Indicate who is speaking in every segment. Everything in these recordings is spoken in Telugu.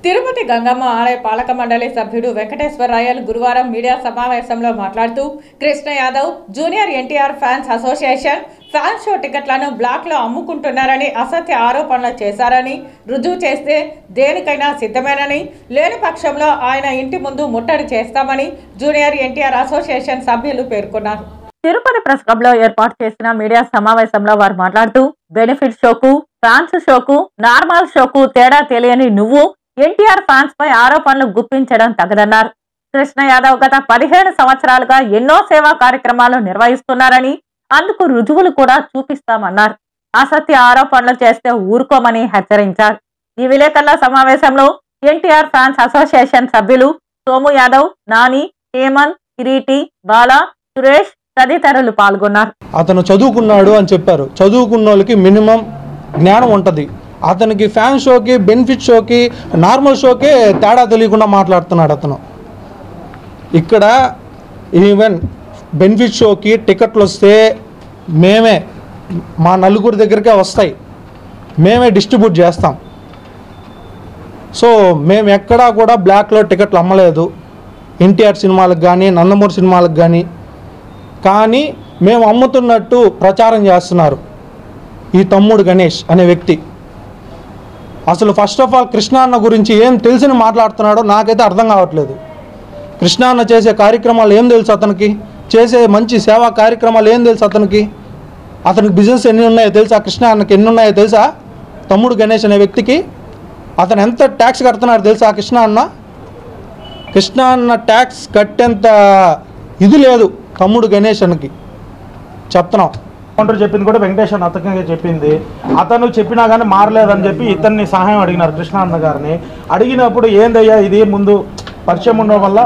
Speaker 1: తిరుపతి గంగమ్మ ఆలయ పాలక మండలి సభ్యుడు వెంకటేశ్వరరాయలు గురువారం మీడియా సమావేశంలో మాట్లాడుతూ Krishna Yadav junior NTR fans association fan show టికెట్లను బ్లాక్లో అమ్ముకుంటున్నారని అసత్య ఆరోపణలు చేశారని, రుజువు చేస్తే దేనికైనా సిద్ధమేనని, లేని పక్షంలో ఆయన ఇంటి ముందు ముట్టడి చేస్తామని జూనియర్ ఎన్టీఆర్ అసోసియేషన్ సభ్యులు పేర్కొన్నారు. తిరుపతి ప్రెస్ క్లబ్లో ఏర్పాటు చేసిన మీడియా సమావేశంలో వారు మాట్లాడుతూ బెనిఫిట్ షోకు, ఫ్యాన్స్ షోకు, నార్మల్ షోకు తేడా తెలియని నువ్వు ఎన్టీఆర్ ఫ్యాన్స్ పై ఆరోపణలు గుప్పించడం తగదన్నారు. కృష్ణ యాదవ్ గత 17 సంవత్సరాలుగా ఎన్నో సేవా కార్యక్రమాలు నిర్వహిస్తున్నారని, అందుకు రుజువులు కూడా చూపిస్తామన్నారు. అసత్య ఆరోపణలు చేస్తే ఊరుకోమని హెచ్చరించారు. ఈ విలేకరుల సమావేశంలో ఎన్టీఆర్ ఫ్యాన్స్ అసోసియేషన్ సభ్యులు సోము యాదవ్, నాని, హేమంత్, కిరీటి, బాలా, సురేష్ తదితరులు పాల్గొన్నారు.
Speaker 2: అతను చదువుకున్నాడు అని చెప్పారు. చదువుకున్న వాళ్ళకి మినిమం జ్ఞానం ఉంటుంది. అతనికి ఫ్యాన్ షోకి, బెనిఫిట్ షోకి, నార్మల్ షోకి తేడా తెలియకుండా మాట్లాడుతున్నాడు అతను. ఇక్కడ ఈవెన్ బెనిఫిట్ షోకి టికెట్లు వస్తే మేమే, మా నలుగురి దగ్గరికే వస్తాయి, మేమే డిస్ట్రిబ్యూట్ చేస్తాం. సో మేము ఎక్కడా కూడా బ్లాక్లో టికెట్లు అమ్మలేదు ఎన్టీఆర్ సినిమాలకు కానీ, నందమూరి సినిమాలకు కానీ మేము అమ్ముతున్నట్టు ప్రచారం చేస్తున్నారు ఈ తమ్ముడు గణేష్ అనే వ్యక్తి. అసలు ఫస్ట్ ఆఫ్ ఆల్ కృష్ణ అన్న గురించి ఏం తెలిసిన మాట్లాడుతున్నాడో నాకైతే అర్థం కావట్లేదు. కృష్ణ అన్న చేసే కార్యక్రమాలు ఏం తెలుసు అతనికి, చేసే మంచి సేవా కార్యక్రమాలు ఏం తెలుసు అతనికి బిజినెస్ ఎన్ని ఉన్నాయో తెలుసా, కృష్ణ అన్నకి ఎన్ని ఉన్నాయో తెలుసా, తమ్ముడు గణేష్ అనే వ్యక్తికి అతను ఎంత ట్యాక్స్ కడుతున్నాడు తెలుసా. కృష్ణ అన్న ట్యాక్స్ కట్టేంత ఇది లేదు తమ్ముడు గణేష్ అన్నకి, చెప్తున్నాం.
Speaker 3: చెప్పింది కూడా వెంకటేష్ అన్న అతకంగా చెప్పింది. అతను చెప్పినా కానీ మారలేదని చెప్పి ఇతన్ని సహాయం అడిగినారు కృష్ణ అన్న గారిని. అడిగినప్పుడు ఏందయ్యా ఇది, ముందు పరిచయం ఉండడం వల్ల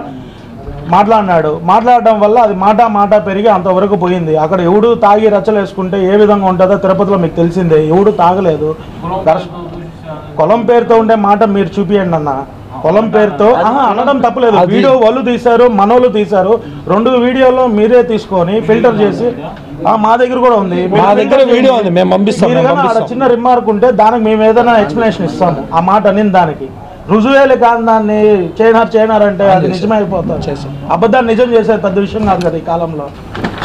Speaker 3: మాట్లాడడం వల్ల అది మాట పెరిగి అంతవరకు పోయింది. అక్కడ ఎవడు తాగి రచ్చలు వేసుకుంటే ఏ విధంగా ఉంటుందో తిరుపతిలో మీకు తెలిసిందే. ఎవడు తాగలేదు. కులం పేరుతో ఉండే మాట మీరు చూపియండి అన్న. కులం పేరుతో అనడం తప్పలేదు. వీడియో వాళ్ళు తీశారు, మనోళ్ళు తీశారు. 2 వీడియోలో మీరే తీసుకొని ఫిల్టర్ చేసి మా దగ్గర కూడా ఉంది,
Speaker 2: మా దగ్గర వీడియో ఉంది, మేము పంపిస్తాం.
Speaker 3: చిన్న రిమార్క్ ఉంటే దానికి మేము ఏదైనా ఎక్స్ప్లెనేషన్ ఇస్తాము. ఆ మాట అనిన దానికి రుజువేలు కాదు, దాన్ని చేయనారు అంటే అది నిజమైపోతారు. అబద్ధాన్ని నిజం చేసే పెద్ద విషయం కాదు కదా ఈ కాలంలో.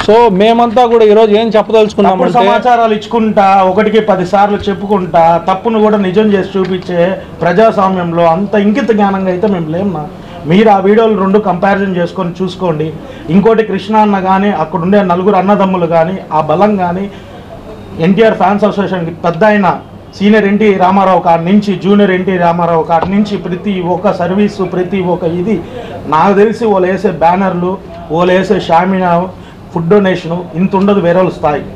Speaker 2: సో మేమంతా కూడా ఈరోజు ఏం చెప్పదలుచుకున్నాం,
Speaker 3: సమాచారాలు ఇచ్చుకుంటా, 1కి 10 సార్లు చెప్పుకుంటా, తప్పును కూడా నిజం చేసి చూపించే ప్రజాస్వామ్యంలో అంత ఇంకిత జ్ఞానంగా అయితే మేము లేమన్నా. మీరు ఆ వీడియోలు 2 కంపారిజన్ చేసుకొని చూసుకోండి. ఇంకోటి కృష్ణ అన్న కానీ, అక్కడ ఉండే 4 అన్నదమ్ములు కానీ, ఆ బలం కానీ, ఎన్టీఆర్ ఫ్యాన్స్ అసోసియేషన్కి పెద్ద అయిన సీనియర్ ఎన్టీ రామారావు కాడి నుంచి జూనియర్ ఎన్టీ రామారావు కాడి నుంచి ప్రతి ఒక్క సర్వీసు, ప్రతి ఒక్క ఇది నాకు తెలిసి వాళ్ళు వేసే బ్యానర్లు, వాళ్ళు వేసే షామినా, ఫుడ్ డొనేషను ఇంత ఉండదు వేరే వాళ్ళ స్థాయి.